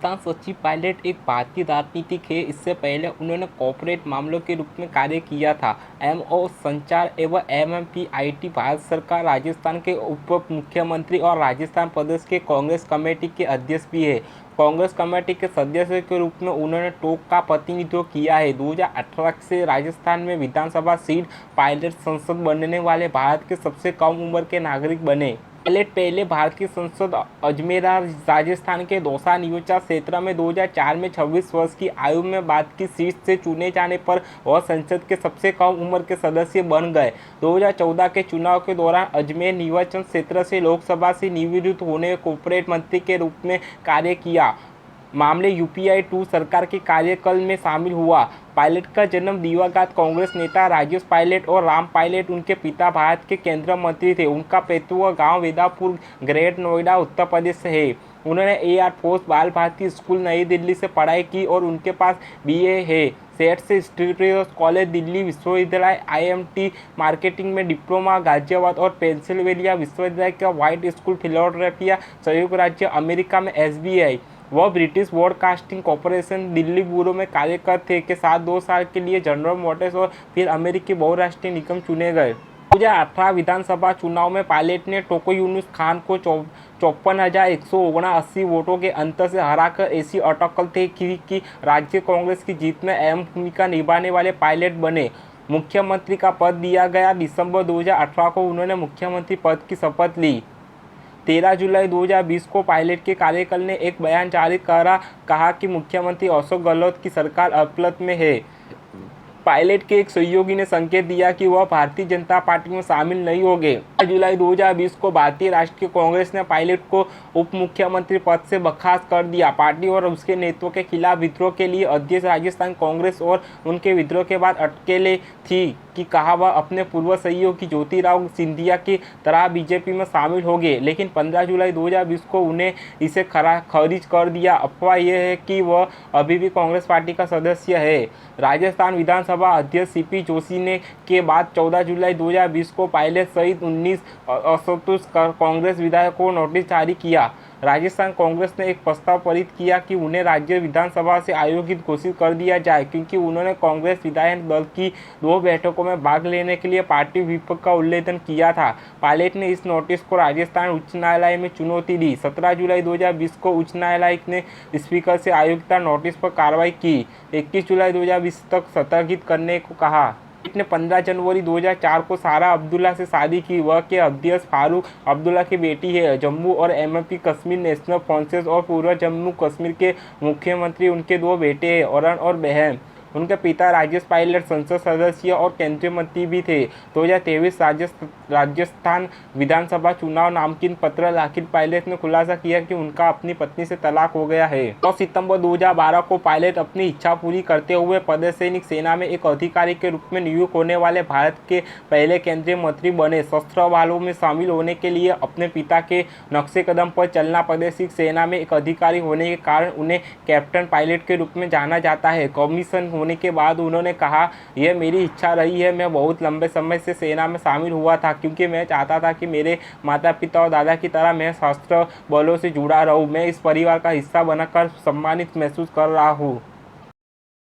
राजस्थान सचिव पायलट एक भारतीय राजनीतिक है। इससे पहले उन्होंने कॉर्पोरेट मामलों के रूप में कार्य किया था। एमओ संचार एवं एमएमपीआईटी भारत सरकार राजस्थान के उप मुख्यमंत्री और राजस्थान प्रदेश के कांग्रेस कमेटी के अध्यक्ष भी है। कांग्रेस कमेटी के सदस्य के रूप में उन्होंने टोंक का प्रतिनिधित्व किया है। 2018 से राजस्थान में विधानसभा सीट पायलट संसद बनने वाले भारत के सबसे कम उम्र के नागरिक बने। पायलट पहले भारत की संसद अजमेर राजस्थान के दौसा निर्वाचन क्षेत्र में 2004 में 26 वर्ष की आयु में बाद की सीट से चुने जाने पर वह संसद के सबसे कम उम्र के सदस्य बन गए। 2014 के चुनाव के दौरान अजमेर निर्वाचन क्षेत्र से लोकसभा से निवृत्त होने कॉर्पोरेट मंत्री के रूप में कार्य किया। मामले यूपीआई 2 सरकार के कार्यकाल में शामिल हुआ। पायलट का जन्म दिवंगत कांग्रेस नेता राजेश पायलट और राम पायलट उनके पिता भारत के केंद्रीय मंत्री थे। उनका पैतृक गांव वेदापुर ग्रेटर नोएडा उत्तर प्रदेश से है। उन्होंने एयर फोर्स बाल भारती स्कूल नई दिल्ली से पढ़ाई की और उनके पास बीए है। सेठ से इंस्टीट्यूट कॉलेज दिल्ली विश्वविद्यालय आईएमटी मार्केटिंग में डिप्लोमा गाजियाबाद और पेंसिल्वेनिया विश्वविद्यालय का व्हाइट स्कूल फिलाडेल्फिया संयुक्त राज्य अमेरिका में एसबीआई वह British broadcasting corporation Delhi bureau में कार्यरत थे के साथ 2 साल के लिए जनरल मोटर्स और फिर अमेरिकी बहुराष्ट्रीय निगम चुने गए। 2018 विधानसभा चुनाव में पायलट ने टोको यूनुस खान को 54,179 वोटों के अंतर से हराकर ऐसी अटकल तय की कि राज्य कांग्रेस की जीत में अहम भूमिका निभाने वाले पायलट बने। मुख्यमंत्री का पद दिया गया। दिसंबर 2018 को उन्होंने मुख्यमंत्री पद की शपथ ली। 13 जुलाई 2020 को पायलट के कार्यकाल ने एक बयान जारी करा, कहा कि मुख्यमंत्री अशोक गहलोत की सरकार अल्पमत में है। पायलट के एक सहयोगी ने संकेत दिया कि वह भारतीय जनता पार्टी में शामिल नहीं होंगे। 13 जुलाई 2020 को भारतीय राष्ट्रीय कांग्रेस ने पायलट को उप मुख्यमंत्री पद से बर्खास्त कर दिया। पार्टी और उसके नेतृत्व के खिलाफ विद्रोह के लिए अध्यक्ष राजस्थान कांग्रेस और उनके विद्रोह के बाद अटकेले थी कि कहा वह अपने पूर्व सहयोगी ज्योतिराव सिंधिया की तरह बीजेपी में शामिल हो गए, लेकिन 15 जुलाई 2020 को उन्हें इसे खारिज कर दिया। अफवाह यह है कि वह अभी भी कांग्रेस पार्टी का सदस्य है। राजस्थान विधानसभा अध्यक्ष सीपी जोशी ने के बाद 14 जुलाई 2020 को पायलट सहित 19 असंतुष्ट कांग्रेस विधायकों को नोटिस जारी किया। राजस्थान कांग्रेस ने एक प्रस्ताव पारित किया कि उन्हें राज्य विधानसभा से आयोजित घोषित कर दिया जाए, क्योंकि उन्होंने कांग्रेस विधायक दल की 2 बैठकों में भाग लेने के लिए पार्टी व्हिप का उल्लंघन किया था। पायलट ने इस नोटिस को राजस्थान उच्च न्यायालय में चुनौती दी। 17 जुलाई 2020 को उच्च न्यायालय ने स्पीकर से आयोजित नोटिस पर कार्रवाई की। 21 जुलाई 2020 तक स्थगित करने को कहा। पायलट ने 15 जनवरी 2004 को सारा अब्दुल्ला से शादी की। वह के अध्यक्ष फारूक अब्दुल्ला की बेटी है। जम्मू और एमपी कश्मीर नेशनल फ्रंट और पूर्व जम्मू कश्मीर के मुख्यमंत्री उनके 2 बेटे हैं, अरुण और बहन। उनके पिता राजेश पायलट संसद सदस्य और केंद्रीय मंत्री भी थे। 2023 राजस्थान विधानसभा चुनाव नामांकन पत्र दाखिल पायलट ने खुलासा किया कि उनका अपनी पत्नी से तलाक हो गया है। 9 सितंबर 2012 को पायलट अपनी इच्छा पूरी करते हुए पदसैनिक सेना में एक अधिकारी के रूप में नियुक्त होने वाले भारत के पहले केंद्रीय मंत्री बने। सशस्त्र बलों में शामिल होने के लिए अपने पिता के नक्शे कदम पर चलना पदसैनिक सेना में एक अधिकारी होने के कारण उन्हें कैप्टन पायलट के रूप में जाना जाता है। कमीशन होने के बाद उन्होंने कहा, यह मेरी इच्छा रही है। मैं बहुत लंबे समय से सेना में शामिल हुआ था क्योंकि मैं चाहता था कि मेरे माता पिता और दादा की तरह मैं सशस्त्र बलों से जुड़ा रहूं। मैं इस परिवार का हिस्सा बनकर सम्मानित महसूस कर रहा हूं।